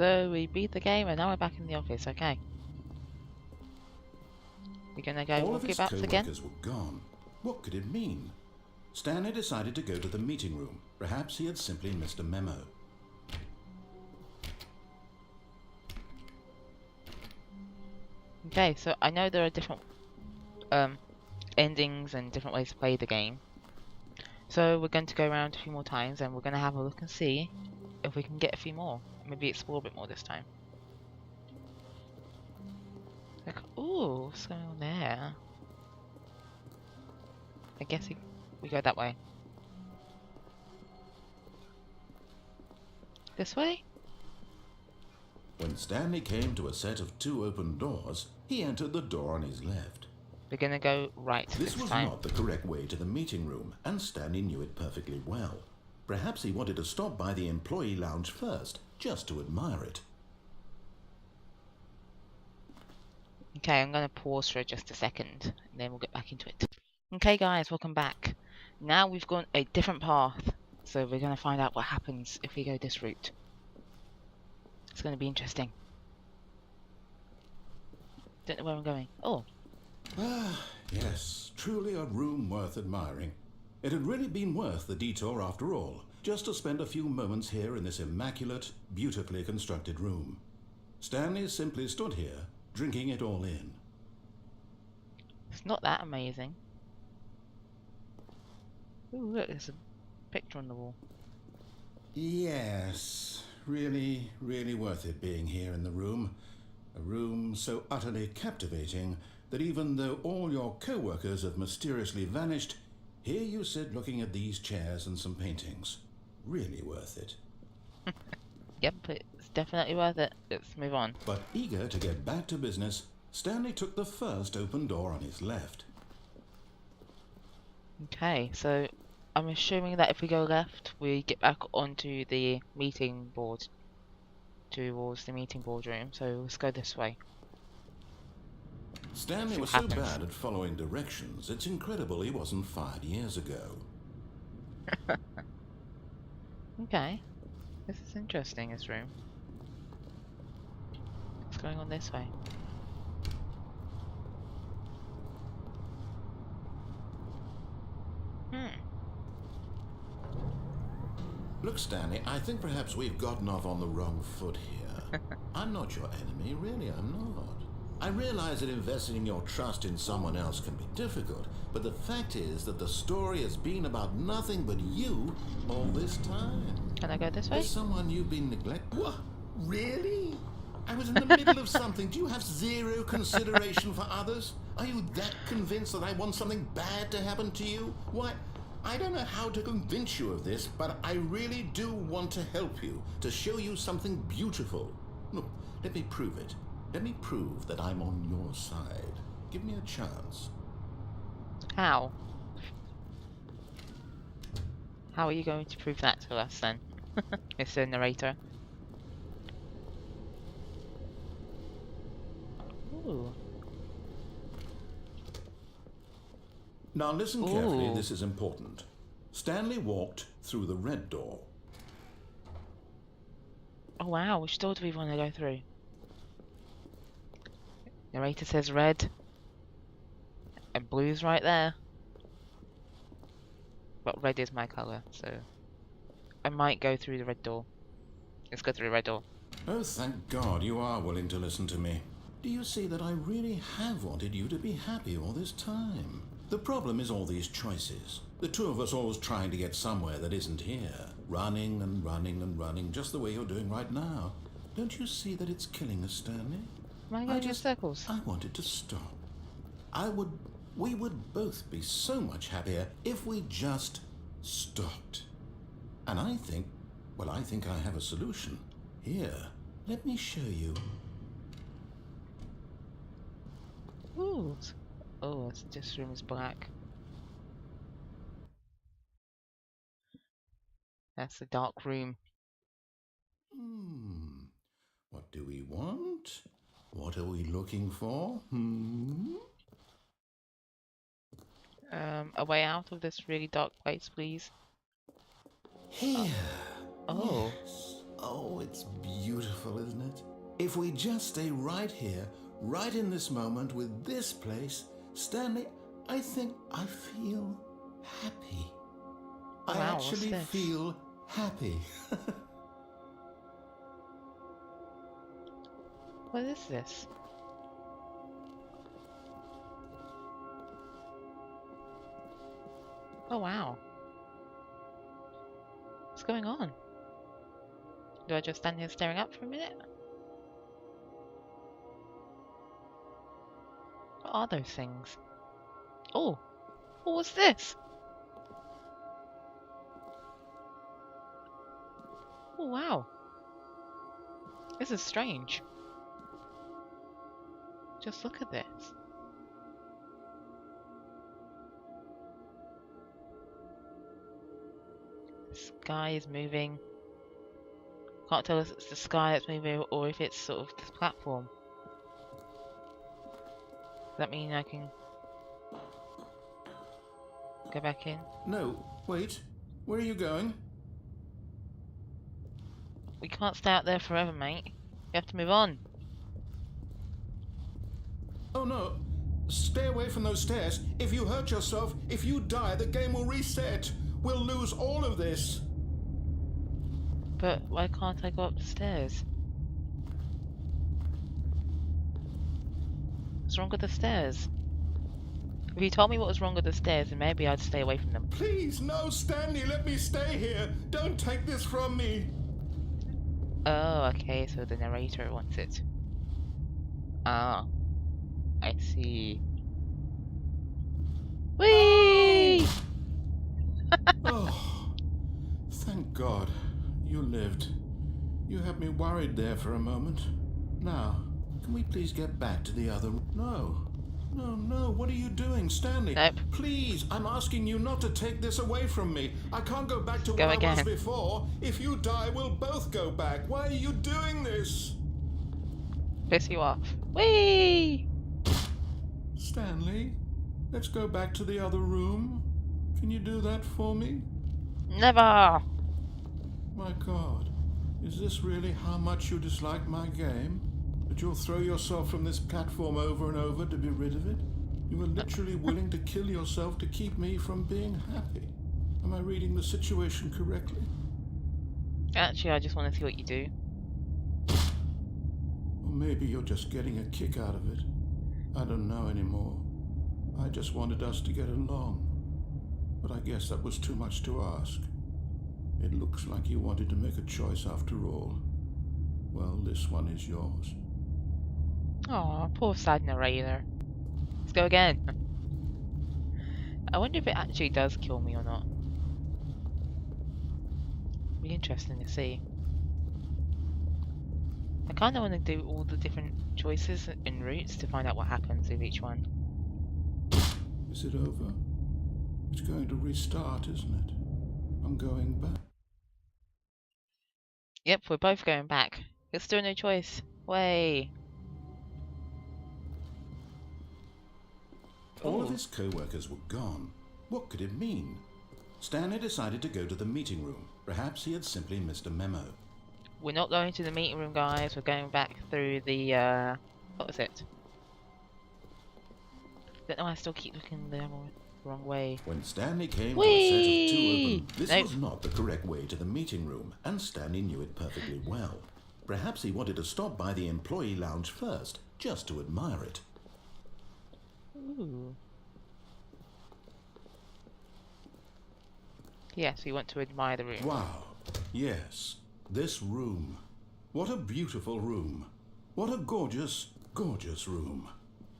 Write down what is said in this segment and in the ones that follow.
So we beat the game and now we're back in the office, okay. We're gonna go All of his walkabouts again? co-workers were gone. What could it mean? Stanley decided to go to the meeting room. Perhaps he had simply missed a memo. Okay, so I know there are different endings and different ways to play the game. So we're going to go around a few more times and we're going to have a look and see if we can get a few more. Maybe explore a bit more this time. Like, ooh, what's going on there? I guess we go that way. This way? When Stanley came to a set of 2 open doors, he entered the door on his left. We're gonna go right This was time. not the correct way to the meeting room, and Stanley knew it perfectly well. Perhaps he wanted to stop by the employee lounge first, just to admire it. Okay, I'm gonna pause for just a second, and then we'll get back into it. Okay guys, welcome back. Now we've gone a different path, so we're gonna find out what happens if we go this route. It's gonna be interesting. Don't know where I'm going. Oh. Ah, yes, truly a room worth admiring. It had really been worth the detour after all, just to spend a few moments here in this immaculate, beautifully constructed room. Stanley simply stood here, drinking it all in. It's not that amazing. Ooh, look, there's a picture on the wall. Yes, really, really worth it being here in the room. A room so utterly captivating that even though all your co-workers have mysteriously vanished, here you sit looking at these chairs and some paintings. Really worth it. Yep, it's definitely worth it. Let's move on. But eager to get back to business, Stanley took the first open door on his left. Okay, so I'm assuming that if we go left, we get back onto the meeting board, towards the meeting boardroom. So let's go this way. Stanley was so bad at following directions, it's incredible he wasn't fired years ago. Okay, this is interesting, this room. What's going on this way? Look, Stanley, I think perhaps we've gotten off on the wrong foot here. I'm not your enemy, really, I'm not. I realize that investing your trust in someone else can be difficult, but the fact is that the story has been about nothing but you all this time. Can I go this way? There's someone you've been neglecting. What? Really? I was in the middle of something. Do you have zero consideration for others? Are you that convinced that I want something bad to happen to you? Why, I don't know how to convince you of this, but I really do want to help you, to show you something beautiful. Look, let me prove it. Let me prove that I'm on your side. Give me a chance. How? How are you going to prove that to us then, Mr. Narrator? Ooh. Now listen carefully, this is important. Stanley walked through the red door. Oh wow, which door do we want to go through? Narrator says red. And blue's right there. But red is my colour, so I might go through the red door. Let's go through the red door. Oh, thank God you are willing to listen to me. Do you see that I really have wanted you to be happy all this time? The problem is all these choices. The two of us always trying to get somewhere that isn't here. Running and running and running, just the way you're doing right now. Don't you see that it's killing us, Stanley? Am I going in circles? I wanted to stop. We would both be so much happier if we just stopped. And I think I have a solution. Here, let me show you. Ooh. Oh, this room is black. That's the dark room. What do we want? What are we looking for? A way out of this really dark place, please. Here. Oh. Yes. Oh, it's beautiful, isn't it? If we just stay right here, right in this moment with this place, Stanley, I think I feel happy. I Wow, what's actually this? feel happy. What is this? Oh wow. What's going on? Do I just stand here staring up for a minute? What are those things? Oh! What was this? Oh wow. This is strange. Just look at this. The sky is moving. Can't tell if it's the sky that's moving or if it's sort of the platform. Does that mean I can go back in? No, wait. Where are you going? We can't stay out there forever, mate. We have to move on. Oh no. Stay away from those stairs. If you hurt yourself, if you die, the game will reset. We'll lose all of this. But why can't I go up the stairs? What's wrong with the stairs? If you told me what was wrong with the stairs, then maybe I'd stay away from them. Please, no, Stanley, let me stay here. Don't take this from me. Oh, okay, so the narrator wants it. Ah, I see. Whee! Oh, thank God. You lived. You had me worried there for a moment. Now, can we please get back to the other... No. No, what are you doing, Stanley? Nope. Please, I'm asking you not to take this away from me. I can't go back to where I was before. If you die, we'll both go back. Why are you doing this? Piss you off. Whee! Stanley, let's go back to the other room. Can you do that for me? Never! My God, is this really how much you dislike my game? That you'll throw yourself from this platform over and over to be rid of it? You were literally willing to kill yourself to keep me from being happy. Am I reading the situation correctly? Actually, I just want to see what you do. Or maybe you're just getting a kick out of it. I don't know anymore. I just wanted us to get along. But I guess that was too much to ask. It looks like you wanted to make a choice after all. Well, this one is yours. Aw, poor sad narrator. Let's go again. I wonder if it actually does kill me or not. Be interesting to see. I kind of want to do all the different choices and routes to find out what happens with each one. Is it over? It's going to restart, isn't it? I'm going back. Yep, we're both going back. There's still no choice. Way. All of his co-workers were gone. What could it mean? Stanley decided to go to the meeting room. Perhaps he had simply missed a memo. We're not going to the meeting room, guys. We're going back through the, what was it? Don't know, I still keep looking the wrong way. When Stanley came to a set of two Whee! open, this was not the correct way to the meeting room, and Stanley knew it perfectly well. Perhaps he wanted to stop by the employee lounge first, just to admire it. Ooh. Yes, we want to admire the room. Wow. Yes. This room. What a beautiful room. What a gorgeous, gorgeous room.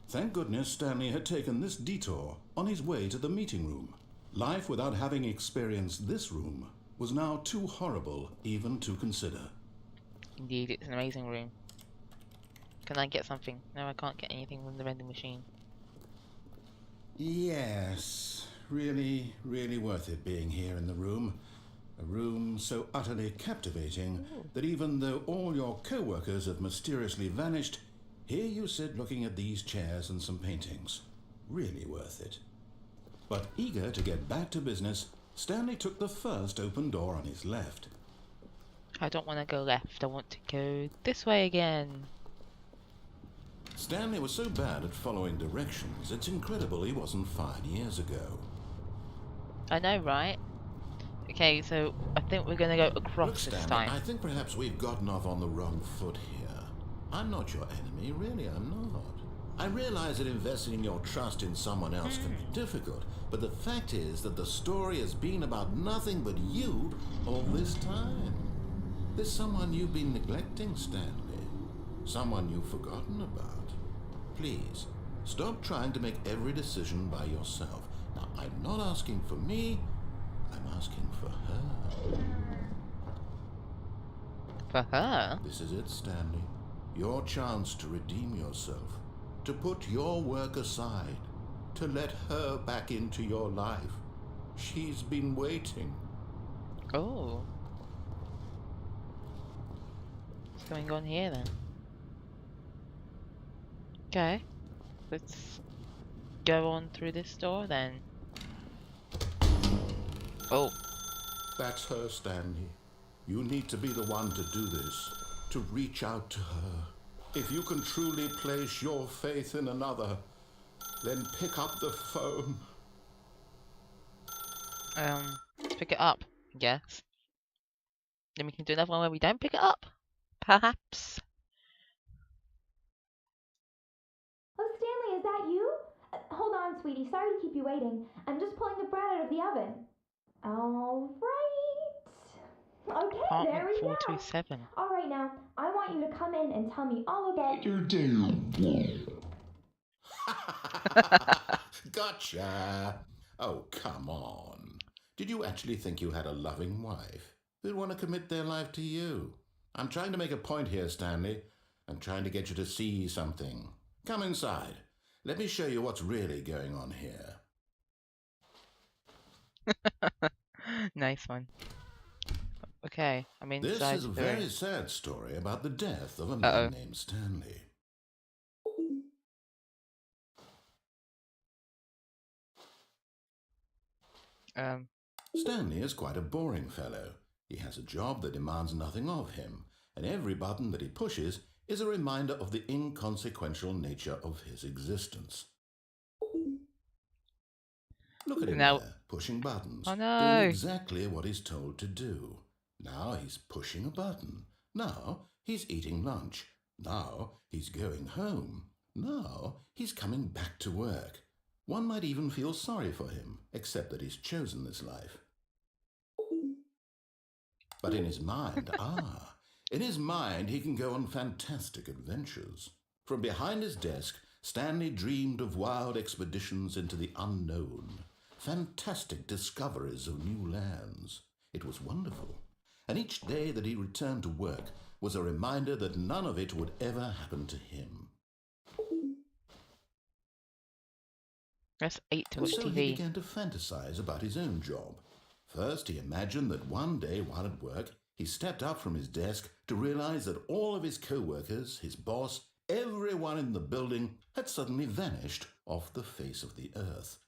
Thank goodness Stanley had taken this detour on his way to the meeting room. Life without having experienced this room was now too horrible even to consider. Indeed, it's an amazing room. Can I get something? No, I can't get anything from the vending machine. Yes, really, really worth it being here in the room. A room so utterly captivating that even though all your co-workers have mysteriously vanished, here you sit looking at these chairs and some paintings. Really worth it. But eager to get back to business, Stanley took the first open door on his left. I don't want to go left. I want to go this way again. Stanley was so bad at following directions, it's incredible he wasn't fired years ago. I know, right? Okay, so I think we're going to go Look, across this Stanley, time. I think perhaps we've gotten off on the wrong foot here. I'm not your enemy, really, I'm not. I realize that investing your trust in someone else can be difficult, but the fact is that the story has been about nothing but you all this time. There's someone you've been neglecting, Stanley. Someone you've forgotten about. Please, stop trying to make every decision by yourself. Now, I'm not asking for me, I'm asking for her. For her? This is it, Stanley. Your chance to redeem yourself. To put your work aside. To let her back into your life. She's been waiting. Oh. What's going on here then? Okay. Let's go on through this door then. Oh. That's her, Stanley. You need to be the one to do this. To reach out to her. If you can truly place your faith in another, then pick up the phone. Let's pick it up, I guess. Then we can do another one where we don't pick it up. Perhaps. Oh, Stanley, is that you? Hold on, sweetie. Sorry to keep you waiting. I'm just pulling the bread out of the oven. All right. Okay, Apartment there we go. 427. All right, now, I want you to come in and tell me all about your Gotcha. Oh, come on. Did you actually think you had a loving wife who'd want to commit their life to you? I'm trying to make a point here, Stanley. I'm trying to get you to see something. Come inside. Let me show you what's really going on here. Nice one. Okay, I'm inside. This is a very sad story about the death of a Uh-oh. man named Stanley. Stanley is quite a boring fellow. He has a job that demands nothing of him, and every button that he pushes is a reminder of the inconsequential nature of his existence. Look at him Now- there, pushing buttons, Oh, no. doing exactly what he's told to do. Now he's pushing a button. Now he's eating lunch. Now he's going home. Now he's coming back to work. One might even feel sorry for him, except that he's chosen this life. But in his mind, in his mind he can go on fantastic adventures. From behind his desk, Stanley dreamed of wild expeditions into the unknown, fantastic discoveries of new lands. It was wonderful. And each day that he returned to work was a reminder that none of it would ever happen to him. Press 8 to And watch so he TV. began to fantasize about his own job. First, he imagined that one day while at work, he stepped up from his desk to realize that all of his co-workers, his boss, everyone in the building had suddenly vanished off the face of the earth.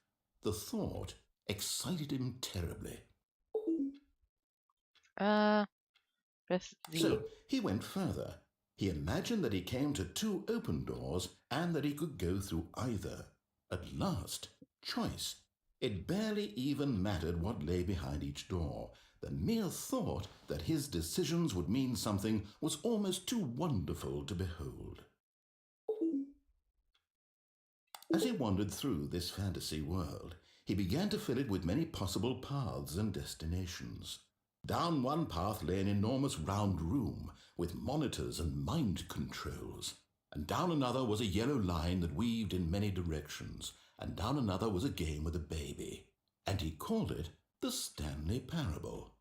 The thought excited him terribly. Press Z. So he went further. He imagined that he came to two open doors and that he could go through either. At last, choice. It barely even mattered what lay behind each door. The mere thought that his decisions would mean something was almost too wonderful to behold. As he wandered through this fantasy world, he began to fill it with many possible paths and destinations. Down one path lay an enormous round room with monitors and mind controls. And down another was a yellow line that weaved in many directions. And down another was a game with a baby. And he called it the Stanley Parable.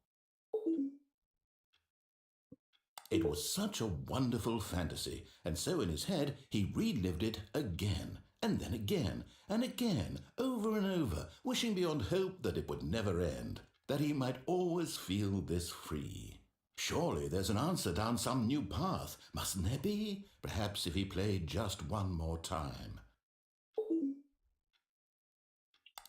It was such a wonderful fantasy, and so in his head he relived it again, and then again, and again, over and over, wishing beyond hope that it would never end, that he might always feel this free. Surely there's an answer down some new path, mustn't there be? Perhaps if he played just one more time.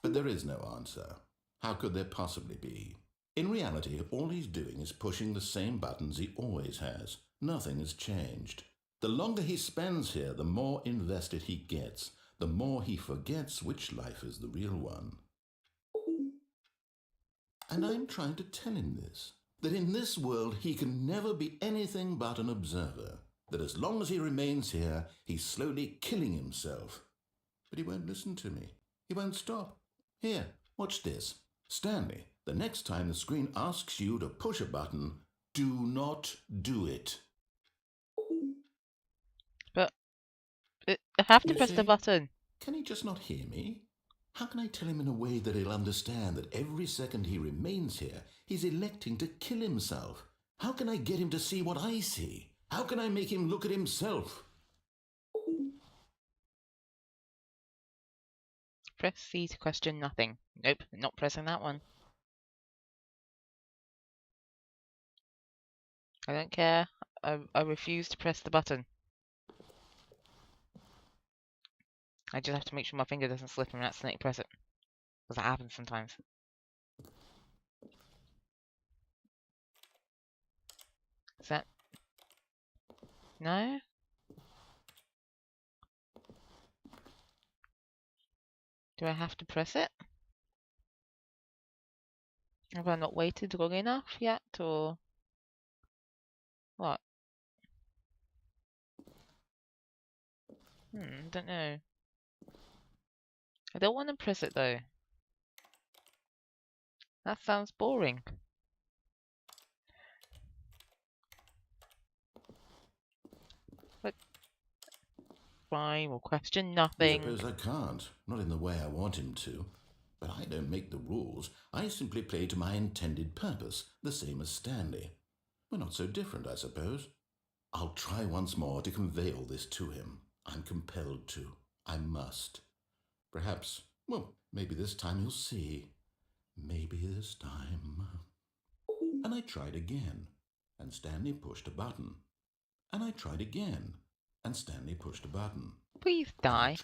But there is no answer. How could there possibly be? In reality, all he's doing is pushing the same buttons he always has. Nothing has changed. The longer he spends here, the more invested he gets, the more he forgets which life is the real one. And I'm trying to tell him this, that in this world he can never be anything but an observer, that as long as he remains here, he's slowly killing himself. But he won't listen to me. He won't stop. Here, watch this. Stanley, the next time the screen asks you to push a button, do not do it. But I have to You press the see? button. Can he just not hear me? How can I tell him in a way that he'll understand that every second he remains here, he's electing to kill himself? How can I get him to see what I see? How can I make him look at himself? Press C to question nothing. Nope, not pressing that one. I don't care. I refuse to press the button. I just have to make sure my finger doesn't slip and accidentally press it. Because that happens sometimes. Is that... No? Do I have to press it? Have I not waited long enough yet, or... What? Don't know. I don't want to press it though. That sounds boring. But crime or question I nothing. suppose I can't. Not in the way I want him to. But I don't make the rules. I simply play to my intended purpose, the same as Stanley. We're not so different, I suppose. I'll try once more to convey all this to him. I'm compelled to. I must. Perhaps, well, maybe this time he'll see. Maybe this time. And I tried again, and Stanley pushed a button. And I tried again, and Stanley pushed a button. Please die.